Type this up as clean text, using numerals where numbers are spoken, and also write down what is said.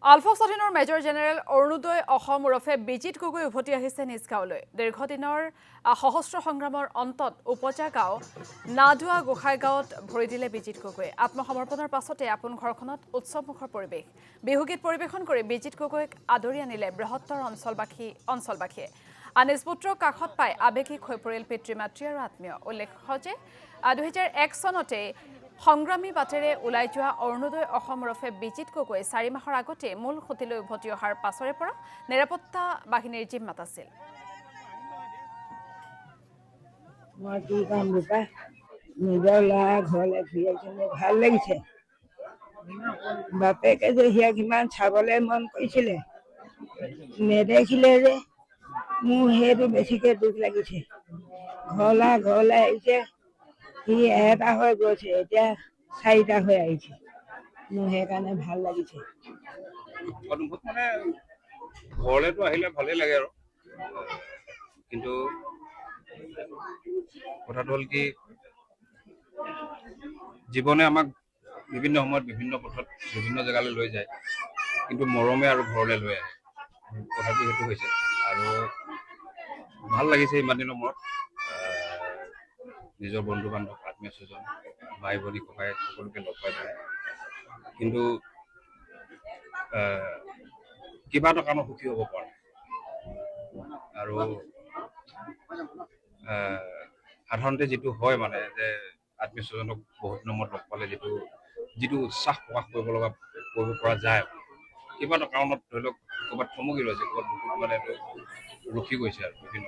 আলফা স্বাধীনৰ major general Orunodoi Assam ওৰফে বিজিত গগৈ উভতি আহিছে নিজ গাঁৱলৈ। দীৰ্ঘদিনৰ সহস্ৰ সংগ্ৰামৰ অন্তত উপজা গাঁও নাদুৱা গোসাই গাঁৱত ভৰি দিলে বিজিত গগৈয়ে। আত্মসমৰ্পণৰ পাছতে আপোন ঘৰখনত উৎসৱমুখৰ পৰিৱেশ। বিহুগীত পৰিৱেশন কৰি বিজিত গগৈক আদৰি আনিলে বৃহত্তৰ অঞ্চলবাসীয়ে। নিজ পুত্ৰক কাষত পাই আৱেগিক হৈ পৰিল পিতৃ মাতৃ আৰু আত্মীয়। উল্লেখ্য যে 2001 চনতে সংগ্ৰামী বাটেৰে ওলাই যোৱা অৰুণোদয় অসম ওৰফে বিজিত গগৈ 4 মাহৰ আগতে মূল খুঁটিলৈ উভতি অহাৰ পাছৰে পৰা নিৰাপত্তা বাহিনীৰ জিম্মাত আছিল। মই কি কাম বোপা নিজৰ ল'ৰা ঘৰলৈ ঘূৰি আহিছে, মোৰ ভাল লাগিছে। বাপেকে যে সিয়াক ইমান চাবলৈ মন কৰিছিলে, নেদেখিলে যে মোৰ সেইটো বেছিকৈ দুখ লাগিছে। ঘৰলৈ আহিছে, সি এটা হৈ গৈছে, এতিয়া 4টা হৈ আহিছে। মোৰ সেইকাৰণে ভাল লাগিছে। মানে ঘৰলেতো আহিলে ভালেই লাগে আৰু, কিন্তু কথাটো হ'ল কি, জীৱনে আমাক বিভিন্ন সময়ত বিভিন্ন পথত বিভিন্ন জেগালৈ লৈ যায়, কিন্তু মৰমে আৰু ঘৰলৈ লৈ আহে। কথাটো সেইটো হৈছে আৰু ভাল লাগিছে ইমান দিনৰ মূৰত নিজৰ বন্ধু বান্ধৱ, আত্মীয় স্বজন, ভাই ভনী, ককাই সকলোকে লগ পাই যায়। কিন্তু কিবা এটা কাৰণত সুখী হ'ব পৰা নাই। আৰু সাধাৰণতে যিটো হয় মানে যে আত্মীয় স্বজনক বহুত দিনৰ মূৰত লগ পালে যিটো উৎসাহ প্ৰকাশ কৰিব পৰা যায়, কিবা এটা কাৰণত ধৰি লওক ক'ৰবাত থমকি ৰৈছে, ক'ৰবাত বুকুত মানে এইটো ৰখি গৈছে আৰু বিভিন্ন